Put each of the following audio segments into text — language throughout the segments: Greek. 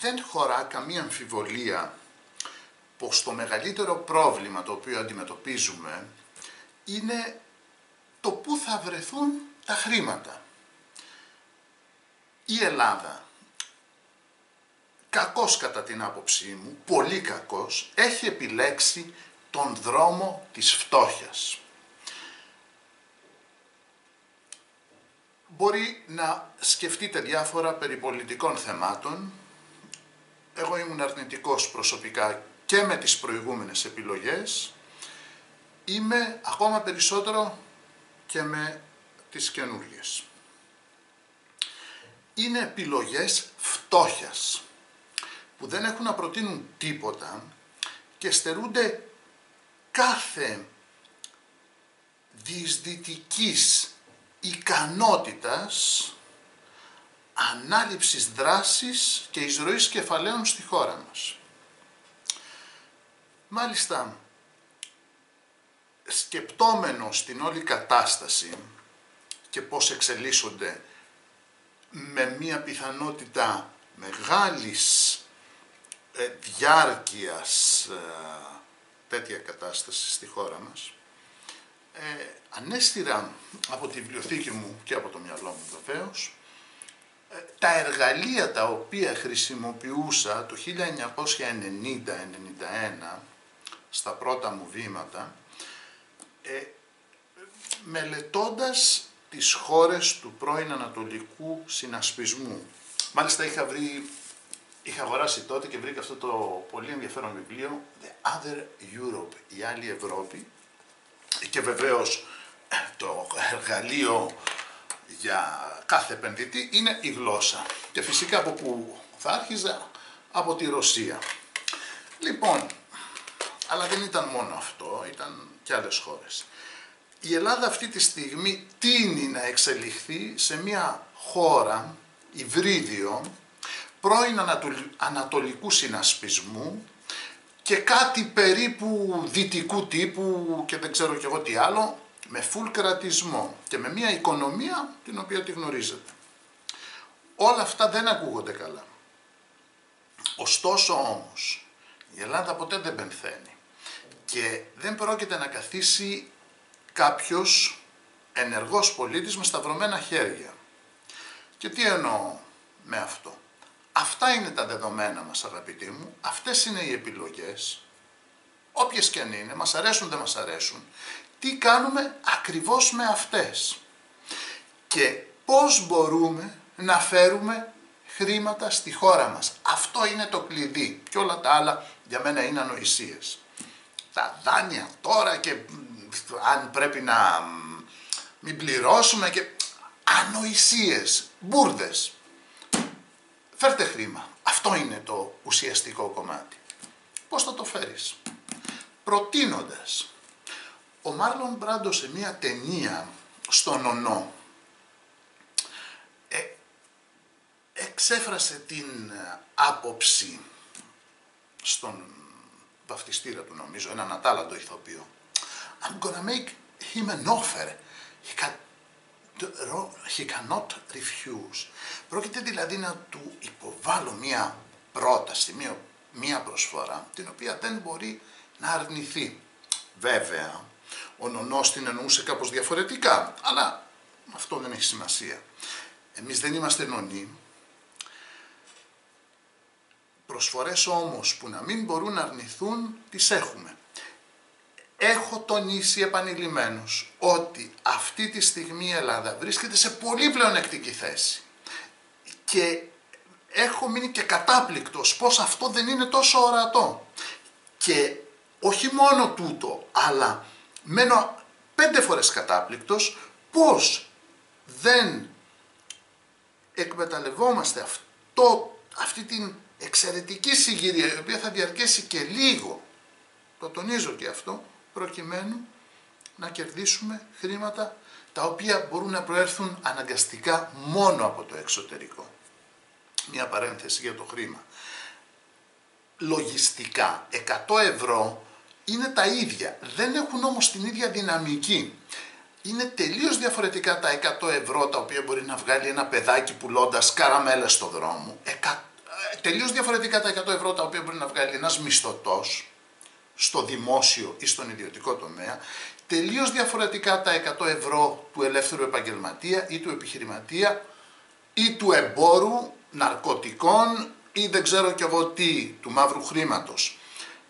δεν χωρά καμία αμφιβολία πως το μεγαλύτερο πρόβλημα το οποίο αντιμετωπίζουμε είναι το πού θα βρεθούν τα χρήματα. Η Ελλάδα, κακώς κατά την άποψή μου, πολύ κακώς, έχει επιλέξει τον δρόμο της φτώχειας. Μπορεί να σκεφτείτε διάφορα περί πολιτικών θεμάτων. Εγώ ήμουν αρνητικός προσωπικά και με τις προηγούμενες επιλογές. Είμαι ακόμα περισσότερο και με τις καινούργιες. Είναι επιλογές φτώχειας που δεν έχουν να προτείνουν τίποτα και στερούνται κάθε διεισδυτικής ικανότητας ανάληψης δράσης και εισρωής κεφαλαίων στη χώρα μας. Μάλιστα, σκεπτόμενος την όλη κατάσταση και πώς εξελίσσονται με μία πιθανότητα μεγάλης διάρκειας τέτοια κατάσταση στη χώρα μας, ανέστηρα από τη βιβλιοθήκη μου και από το μυαλό μου βεβαίως τα εργαλεία τα οποία χρησιμοποιούσα το 1990-91 στα πρώτα μου βήματα, μελετώντας τις χώρες του πρώην Ανατολικού Συνασπισμού. Μάλιστα είχα αγοράσει τότε και βρήκα αυτό το πολύ ενδιαφέρον βιβλίο The Other Europe, η άλλη Ευρώπη, και βεβαίως το εργαλείο για κάθε επενδυτή είναι η γλώσσα. Και φυσικά από πού θα άρχιζα? Από τη Ρωσία. Λοιπόν, αλλά δεν ήταν μόνο αυτό, ήταν και άλλες χώρες. Η Ελλάδα αυτή τη στιγμή τείνει να εξελιχθεί σε μια χώρα υβρίδιο πρώην Ανατολικού Συνασπισμού και κάτι περίπου δυτικού τύπου και δεν ξέρω κι εγώ τι άλλο, με φουλ κρατισμό και με μια οικονομία την οποία τη γνωρίζετε. Όλα αυτά δεν ακούγονται καλά. Ωστόσο όμως, η Ελλάδα ποτέ δεν πενθαίνει και δεν πρόκειται να καθίσει κάποιος ενεργός πολίτης με σταυρωμένα χέρια. Και τι εννοώ με αυτό? Αυτά είναι τα δεδομένα μας, αγαπητοί μου, αυτές είναι οι επιλογές, όποιες και αν είναι, μας αρέσουν δεν μας αρέσουν, τι κάνουμε ακριβώς με αυτές και πώς μπορούμε να φέρουμε χρήματα στη χώρα μας. Αυτό είναι το κλειδί και όλα τα άλλα για μένα είναι ανοησίες. Τα δάνεια τώρα και αν πρέπει να μην πληρώσουμε και ανοησίες, μπουρδες. Φέρτε χρήμα. Αυτό είναι το ουσιαστικό κομμάτι. Πώς θα το φέρεις? Προτείνοντας. Ο Μάρλον Μπράντο σε μια ταινία στον Ονό εξέφρασε την άποψη στον βαφτιστήρα του, νομίζω, έναν ατάλλαντο ηθοποιό. I'm gonna make him an offer. He cannot refuse. Πρόκειται δηλαδή να του υποβάλω μία πρόταση, μία προσφορά, την οποία δεν μπορεί να αρνηθεί. Βέβαια, ο νονός την εννοούσε κάπως διαφορετικά, αλλά αυτό δεν έχει σημασία. Εμείς δεν είμαστε νονοί. Προσφορές όμως που να μην μπορούν να αρνηθούν, τις έχουμε. Έχω τονίσει επανειλημμένως ότι αυτή τη στιγμή η Ελλάδα βρίσκεται σε πολύ πλεονεκτική θέση και έχω μείνει και κατάπληκτος πως αυτό δεν είναι τόσο ορατό. Και όχι μόνο τούτο, αλλά μένω 5 φορές κατάπληκτος πως δεν εκμεταλλευόμαστε αυτή την εξαιρετική συγκυρία, η οποία θα διαρκέσει και λίγο, το τονίζω και αυτό, προκειμένου να κερδίσουμε χρήματα τα οποία μπορούν να προέρθουν αναγκαστικά μόνο από το εξωτερικό. Μια παρένθεση για το χρήμα. Λογιστικά 100 ευρώ είναι τα ίδια, δεν έχουν όμως την ίδια δυναμική. Είναι τελείως διαφορετικά τα 100 ευρώ τα οποία μπορεί να βγάλει ένα παιδάκι πουλώντας καραμέλες στο δρόμο τελείως διαφορετικά τα 100 ευρώ τα οποία μπορεί να βγάλει ένας μισθωτός στο δημόσιο ή στον ιδιωτικό τομέα, τελείως διαφορετικά τα 100 ευρώ του ελεύθερου επαγγελματία ή του επιχειρηματία ή του εμπόρου ναρκωτικών ή δεν ξέρω κι εγώ τι, του μαύρου χρήματος.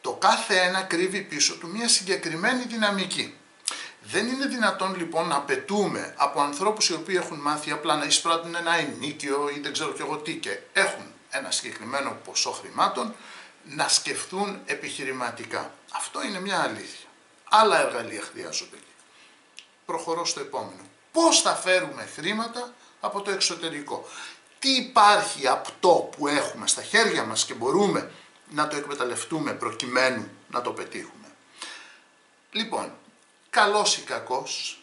Το κάθε ένα κρύβει πίσω του μια συγκεκριμένη δυναμική. Δεν είναι δυνατόν λοιπόν να απαιτούμε από ανθρώπους οι οποίοι έχουν μάθει απλά να εισπράττουν ένα ενίκιο ή δεν ξέρω κι εγώ τι και έχουν ένα συγκεκριμένο ποσό χρημάτων να σκεφτούν επιχειρηματικά. Αυτό είναι μια αλήθεια. Άλλα εργαλεία χρειάζονται εκεί. Προχωρώ στο επόμενο. Πώς θα φέρουμε χρήματα από το εξωτερικό? Τι υπάρχει απτό που έχουμε στα χέρια μας και μπορούμε να το εκμεταλλευτούμε προκειμένου να το πετύχουμε? Λοιπόν, καλός ή κακός,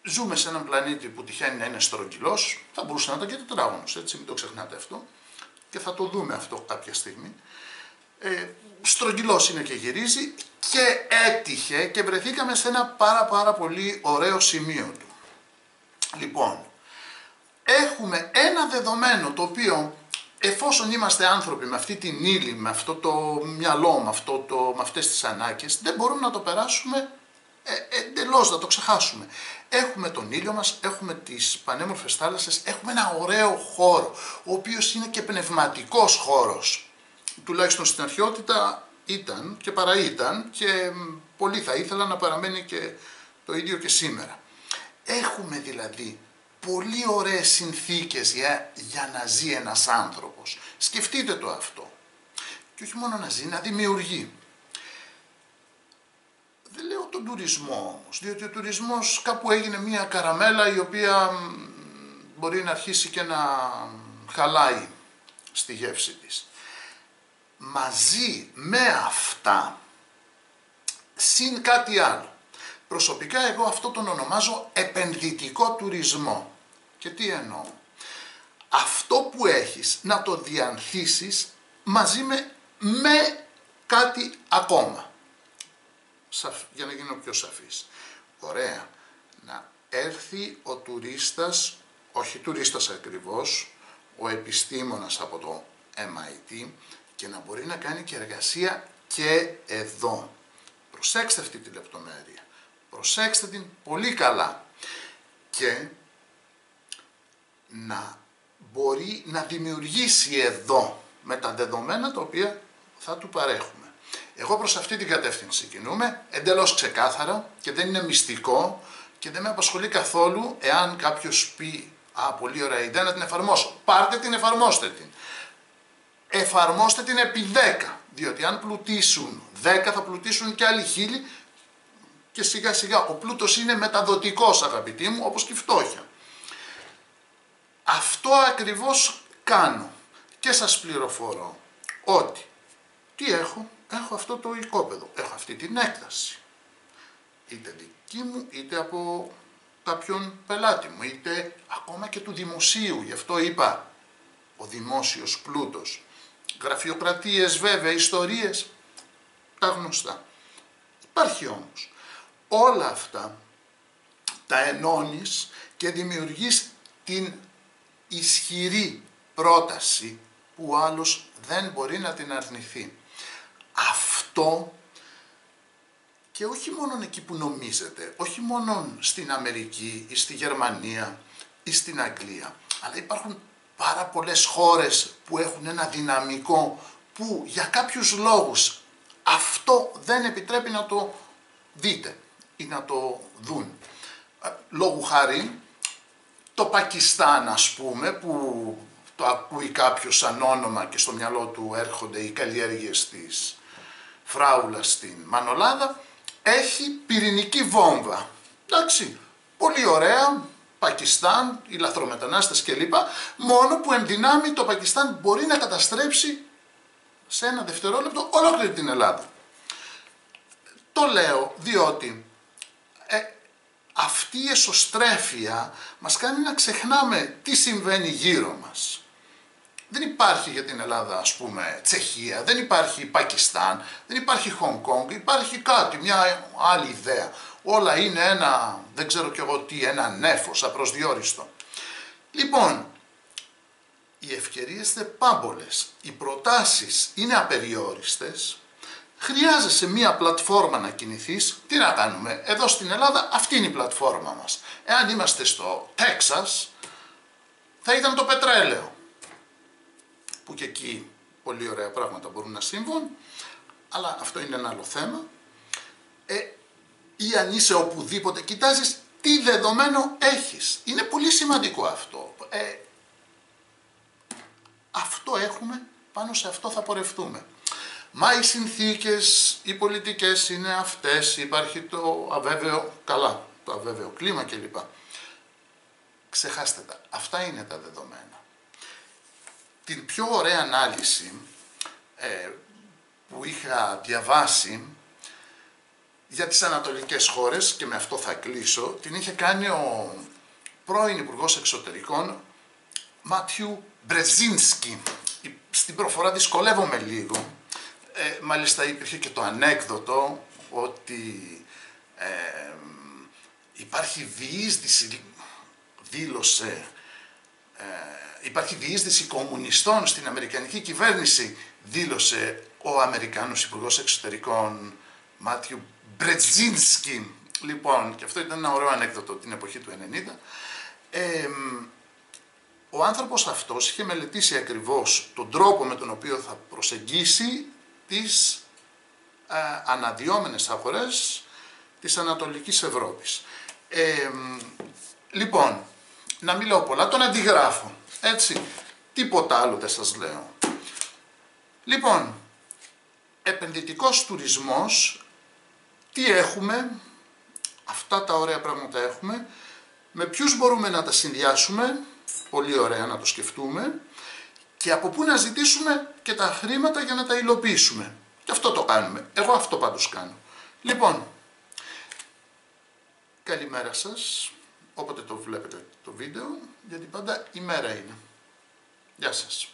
ζούμε σε έναν πλανήτη που τυχαίνει να είναι στρογγυλός, θα μπορούσε να ήταν και τετράγωνος, έτσι, μην το ξεχνάτε αυτό, και θα το δούμε αυτό κάποια στιγμή. Στρογγυλός είναι και γυρίζει και έτυχε και βρεθήκαμε σε ένα πάρα πολύ ωραίο σημείο του. Λοιπόν, έχουμε ένα δεδομένο το οποίο, εφόσον είμαστε άνθρωποι με αυτή την ύλη, με αυτό το μυαλό, με αυτές τις ανάγκες, δεν μπορούμε να το περάσουμε εντελώς, να το ξεχάσουμε. Έχουμε τον ήλιο μας, έχουμε τις πανέμορφες θάλασσες, έχουμε ένα ωραίο χώρο, ο οποίος είναι και πνευματικός χώρος. Τουλάχιστον στην αρχαιότητα ήταν και παραήταν και πολύ θα ήθελα να παραμένει και το ίδιο και σήμερα. Έχουμε δηλαδή πολύ ωραίες συνθήκες για να ζει ένας άνθρωπος. Σκεφτείτε το αυτό. Και όχι μόνο να ζει, να δημιουργεί. Δεν λέω τον τουρισμό όμως, διότι ο τουρισμός κάπου έγινε μια καραμέλα η οποία μπορεί να αρχίσει και να χαλάει στη γεύση της. Μαζί με αυτά, συν κάτι άλλο. Προσωπικά εγώ αυτό τον ονομάζω επενδυτικό τουρισμό. Και τι εννοώ? Αυτό που έχεις να το διανθίσεις μαζί με κάτι ακόμα. Για να γίνω πιο σαφής. Ωραία. Να έρθει ο τουρίστας, όχι τουρίστας ακριβώς, ο επιστήμονας από το MIT και να μπορεί να κάνει και εργασία και εδώ. Προσέξτε αυτή τη λεπτομέρεια. Προσέξτε την πολύ καλά. Και να μπορεί να δημιουργήσει εδώ με τα δεδομένα τα οποία θα του παρέχουμε. Εγώ προς αυτή την κατεύθυνση κινούμαι, εντελώς ξεκάθαρα και δεν είναι μυστικό και δεν με απασχολεί καθόλου εάν κάποιος πει «Α, πολύ ωραία ιδέα να την εφαρμόσω». Πάρτε την, εφαρμόστε την. Εφαρμόστε την επί 10, διότι αν πλουτίσουν 10 θα πλουτίσουν και άλλοι 1000 και σιγά σιγά ο πλούτος είναι μεταδοτικός, αγαπητοί μου, όπως και η φτώχεια. Αυτό ακριβώς κάνω και σας πληροφορώ ότι τι έχω? Έχω αυτό το οικόπεδο, έχω αυτή την έκταση, είτε δική μου, είτε από κάποιον πελάτη μου, είτε ακόμα και του δημοσίου, γι' αυτό είπα ο δημόσιος πλούτος. Γραφειοκρατίες βέβαια, ιστορίες, τα γνωστά. Υπάρχει όμως, όλα αυτά τα ενώνεις και δημιουργείς την ισχυρή πρόταση που ο άλλος δεν μπορεί να την αρνηθεί. Αυτό και όχι μόνο εκεί που νομίζετε, όχι μόνο στην Αμερική ή στη Γερμανία ή στην Αγγλία, αλλά υπάρχουν πάρα πολλές χώρες που έχουν ένα δυναμικό που για κάποιους λόγους αυτό δεν επιτρέπει να το δείτε ή να το δουν. Λόγου χάρη, το Πακιστάν ας πούμε, που το ακούει κάποιος σαν όνομα και στο μυαλό του έρχονται οι καλλιέργειες της φράουλας στην Μανολάδα, έχει πυρηνική βόμβα. Εντάξει, πολύ ωραία, Πακιστάν, οι λαθρομετανάστες κλπ. Μόνο που εν δυνάμει το Πακιστάν μπορεί να καταστρέψει σε ένα δευτερόλεπτο ολόκληρη την Ελλάδα. Το λέω διότι αυτή η εσωστρέφεια μας κάνει να ξεχνάμε τι συμβαίνει γύρω μας. Δεν υπάρχει για την Ελλάδα, ας πούμε, Τσεχία, δεν υπάρχει Πακιστάν, δεν υπάρχει Χονγκ Κονγκ, υπάρχει κάτι, μια άλλη ιδέα. Όλα είναι ένα, δεν ξέρω κι εγώ τι, ένα νέφος απροσδιόριστο. Λοιπόν, οι ευκαιρίες είναι πάμπολες, οι προτάσεις είναι απεριόριστες, χρειάζεσαι μία πλατφόρμα να κινηθείς. Τι να κάνουμε, εδώ στην Ελλάδα αυτή είναι η πλατφόρμα μας. Εάν είμαστε στο Τέξας, θα ήταν το πετρέλαιο, που και εκεί πολύ ωραία πράγματα μπορούν να συμβούν, αλλά αυτό είναι ένα άλλο θέμα. Ή αν είσαι οπουδήποτε, κοιτάζεις τι δεδομένο έχεις. Είναι πολύ σημαντικό αυτό. Αυτό έχουμε, πάνω σε αυτό θα πορευτούμε. Μα οι συνθήκες, οι πολιτικές είναι αυτές, υπάρχει το αβέβαιο, καλά, το αβέβαιο κλίμα κλπ. Ξεχάστε τα, αυτά είναι τα δεδομένα. Την πιο ωραία ανάλυση που είχα διαβάσει για τις ανατολικές χώρες, και με αυτό θα κλείσω, την είχε κάνει ο πρώην Υπουργός Εξωτερικών Μάτιου Μπρεζίνσκι. Στην προφορά δυσκολεύομαι λίγο. Μάλιστα υπήρχε και το ανέκδοτο ότι υπάρχει διείσδυση, δήλωσε, υπάρχει διείσδυση κομμουνιστών στην Αμερικανική κυβέρνηση, δήλωσε ο Αμερικάνος Υπουργός Εξωτερικών Μάτιου Μπρεζίνσκι. Λοιπόν, και αυτό ήταν ένα ωραίο ανέκδοτο την εποχή του 90. Ο άνθρωπος αυτός είχε μελετήσει ακριβώς τον τρόπο με τον οποίο θα προσεγγίσει τις αναδυόμενες αγορές της Ανατολικής Ευρώπης. Λοιπόν, να μην λέω πολλά, τον αντιγράφω, έτσι, τίποτα άλλο δεν σας λέω. Λοιπόν, επενδυτικός τουρισμός, τι έχουμε, αυτά τα ωραία πράγματα έχουμε, με ποιους μπορούμε να τα συνδυάσουμε, πολύ ωραία να το σκεφτούμε, και από πού να ζητήσουμε και τα χρήματα για να τα υλοποιήσουμε. Και αυτό το κάνουμε. Εγώ αυτό πάντως κάνω. Λοιπόν, καλημέρα σας, όποτε το βλέπετε το βίντεο, γιατί πάντα η μέρα είναι. Γεια σας.